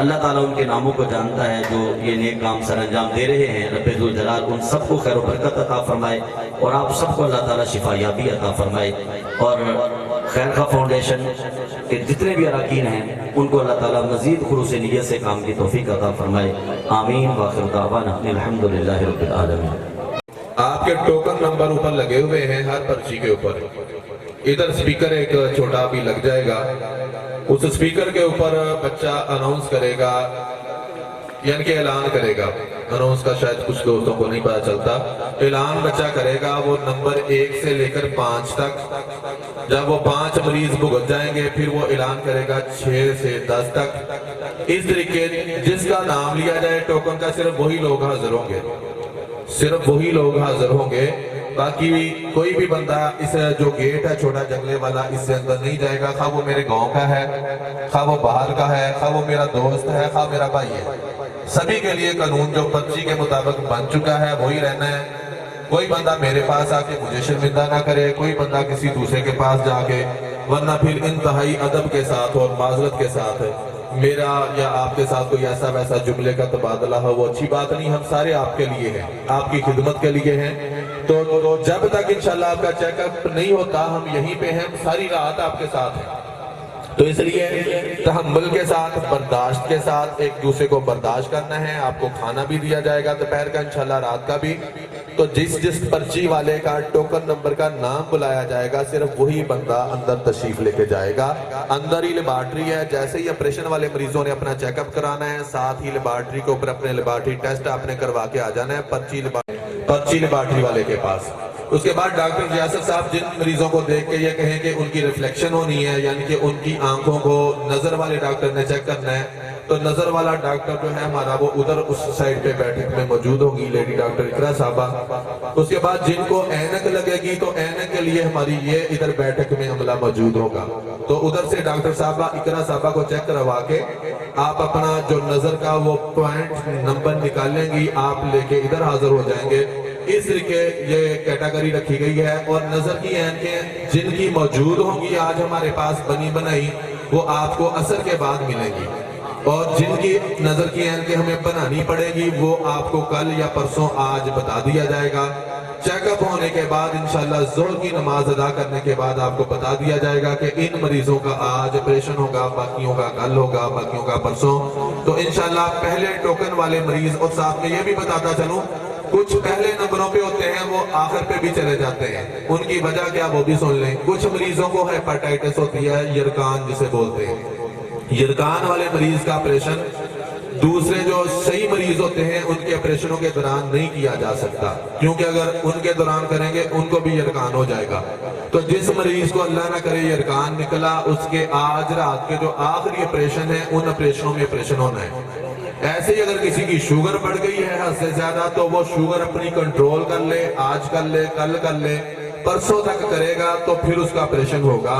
اللہ تعالیٰ ان کے ناموں کو جانتا ہے جو یہ نیک کام سر انجام دے رہے ہیں. رب ذوالجلال ان سب کو خیر و برکت عطا فرمائے اور آپ سب کو اللہ تعالیٰ شفا یابی عطا فرمائے. اور خیر خواہ فاؤنڈیشن کے جتنے بھی اراکین ہیں ان کو اللہ تعالیٰ مزید خلوص نیت سے کام کی توفیق عطا فرمائے. آمین. وآخر دعوانا الحمدللہ رب العالمین. آپ کے ٹوکن نمبر اوپر لگے ہوئے ہیں ہر پرچی کے اوپر. ادھر سپیکر ایک چھوٹا بھی لگ جائے گا. اس سپیکر کے اوپر بچہ اناؤنس کرے گا یعنی کہ اعلان کرے گا. اناؤنس کا شاید کچھ دوستوں کو نہیں پتا چلتا. اعلان بچہ کرے گا وہ نمبر 1 سے لے کر 5 تک. جب وہ 5 مریض بھگت جائیں گے پھر وہ اعلان کرے گا 6 سے 10 تک. اس طریقے جس کا نام لیا جائے ٹوکن کا صرف وہی لوگ حاضر ہوں گے. صرف وہی لوگ حاضر ہوں گے. باقی کوئی بھی بندہ اس جو گیٹ ہے چھوٹا جنگلے والا اس سے اندر نہیں جائے گا. خواہ وہ میرے گاؤں کا ہے, خواہ وہ باہر کا ہے, خواہ وہ میرا دوست ہے, خواہ میرا بھائی ہے. سبھی کے لیے قانون جو پرچی کے مطابق بن چکا ہے وہی رہنا ہے. کوئی بندہ میرے پاس آ کے مجھے شرمندہ نہ کرے, کوئی بندہ کسی دوسرے کے پاس جا کے, ورنہ پھر انتہائی ادب کے ساتھ اور معذرت کے ساتھ میرا یا آپ کے ساتھ کوئی ایسا ویسا جملے کا تبادلہ ہو وہ اچھی بات نہیں. ہم سارے آپ کے لیے ہیں, آپ کی خدمت کے لیے ہیں. تو جب تک انشاءاللہ آپ کا چیک اپ نہیں ہوتا ہم یہیں پہ ہیں, ساری رات آپ کے ساتھ ہیں. تو اس لیے تحمل کے ساتھ, برداشت کے ساتھ ایک دوسرے کو برداشت کرنا ہے. آپ کو کھانا بھی دیا جائے گا دوپہر کا انشاءاللہ, رات کا بھی. تو جس پرچی والے کا ٹوکن نمبر کا نام بلایا جائے گا صرف وہی بندہ اندر تشریف لے کے جائے گا. اندر ہی لیبارٹری ہے. جیسے ہی آپریشن والے مریضوں نے اپنا چیک اپ کرانا ہے ساتھ ہی لیبارٹری کے اوپر اپنے لیبارٹری ٹیسٹ آپ نے کروا کے آ جانا ہے پرچی لیبارٹری والے کے پاس. اس کے بعد ڈاکٹر ریاست صاحب جن مریضوں کو دیکھ کے یہ کہیں کہ ان کی ریفلیکشن ہونی ہے یعنی کہ ان کی آنکھوں کو نظر والے ڈاکٹر نے چیک کرنا ہے, تو نظر والا ڈاکٹر جو ہے ہمارا وہ ادھر اس سائڈ پہ بیٹھک میں موجود ہوگی, لیڈی ڈاکٹر اقرا صاحبہ. اس کے بعد جن کو اینک لگے گی تو اینک کے لیے ہماری یہ ادھر بیٹھک میں عملہ موجود ہوگا. تو ادھر سے ڈاکٹر صاحبہ اقرا صاحبہ کو چیک کروا کے آپ اپنا جو نظر کا وہ پوائنٹ نمبر نکالیں گی, آپ لے کے ادھر حاضر ہو جائیں گے. اس طریقے یہ کیٹاگری رکھی گئی ہے. اور نظر کی اینکیں جن کی موجود ہوں گی آج ہمارے پاس بنی بنائی وہ آپ کو عصر کے بعد ملیں گی, اور جن کی نظر کی اینکیں ہمیں بنانی پڑے گی وہ آپ کو کل یا پرسوں آج بتا دیا جائے گا. چیک اپ ہونے کے بعد انشاءاللہ ظہر کی نماز ادا کرنے کے بعد آپ کو بتا دیا جائے گا کہ ان مریضوں کا آج آپریشن ہوگا, باقیوں کا کل ہوگا, باقیوں کا پرسوں. تو انشاءاللہ پہلے ٹوکن والے مریض, اور ساتھ میں یہ بھی بتاتا چلوں کچھ پہلے نمبروں پہ ہوتے ہیں وہ آخر پہ بھی چلے جاتے ہیں. ان کی وجہ کیا وہ بھی سن لیں. کچھ مریضوں کو ہیپاٹائٹس ہوتی ہے, یرکان جسے بولتے ہیں. یرکان والے مریض کا آپریشن دوسرے جو صحیح مریض ہوتے ہیں ان کے آپریشنوں کے دوران نہیں کیا جا سکتا, کیونکہ اگر ان کے دوران کریں گے ان کو بھی یرکان ہو جائے گا. تو جس مریض کو اللہ نہ کرے یرکان نکلا اس کے آج رات کے جو آخری آپریشن ہے ان آپریشنوں میں آپریشن ہونا ہے. ایسے ہی اگر کسی کی شوگر بڑھ گئی ہے حد سے زیادہ تو وہ شوگر اپنی کنٹرول کر لے, آج کر لے, کل کر لے, پرسوں تک کرے گا تو پھر اس کا آپریشن ہوگا.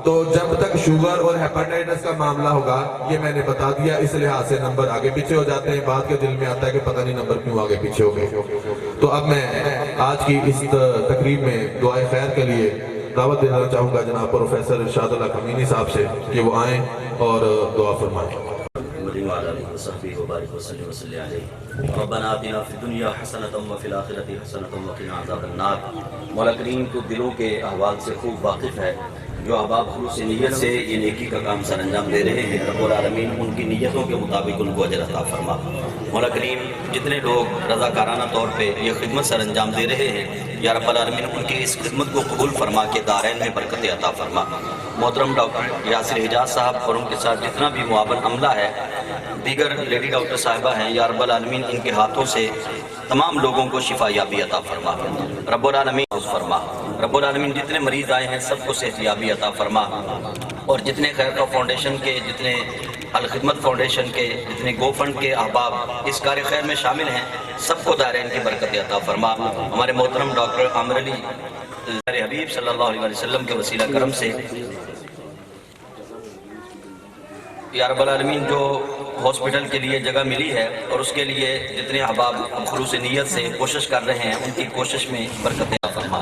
تو جب تک شوگر اور ہیپاٹائٹس کا معاملہ ہوگا یہ میں نے بتا دیا, اس لحاظ سے نمبر آگے پیچھے ہو جاتے ہیں. بعد کے دل میں آتا ہے کہ پتہ نہیں نمبر کیوں آگے پیچھے ہو گئے. تو اب میں آج کی اس تقریب میں دعائے خیر کے لیے دعوت دینا چاہوں گا جناب پروفیسر ارشاد اللہ کمینی صاحب سے کہ وہ آئیں اور دعا فرمائیں. وعلى آله وصحبه وبارك وسلم وسلم عليه. ربنا آتنا في الدنيا حسنة وفي الآخرة حسنة وقنا عذاب النار. مولا کریم تو دلوں کے احوال سے خوب واقف ہے. جو احباب خلوص نیت سے یہ نیکی کا کام سر انجام دے رہے ہیں رب العالمین ان کی نیتوں کے مطابق ان کو اجر عطا فرما. مولا کریم جتنے لوگ رضاکارانہ طور پہ یہ خدمت سر انجام دے رہے ہیں یا رب العالمین ان کی اس خدمت کو قبول فرما کے دارین میں برکت عطا فرما. محترم ڈاکٹر یاسر حجاز صاحب اور ان کے ساتھ جتنا بھی معاون عملہ ہے, دیگر لیڈی ڈاکٹر صاحبہ ہیں, یا رب العالمین ان کے ہاتھوں سے تمام لوگوں کو شفا یابی عطا فرما. رب العالمین فرما. رب العالمین جتنے مریض آئے ہیں سب کو صحت یابی عطا فرما. اور جتنے خیر خواہ فاؤنڈیشن کے, جتنے الخدمت فاؤنڈیشن کے, جتنے گو فنڈ کے احباب اس کار خیر میں شامل ہیں سب کو دارین کی برکت عطا فرما. ہمارے محترم ڈاکٹر عامر علی حبیب صلی اللہ علیہ وسلم کے وسیلہ کرم سے یا رب العالمین جو ہاسپٹل کے لیے جگہ ملی ہے اور اس کے لیے جتنے احباب خلوص نیت سے کوشش کر رہے ہیں ان کی کوشش میں برکت عطا فرما.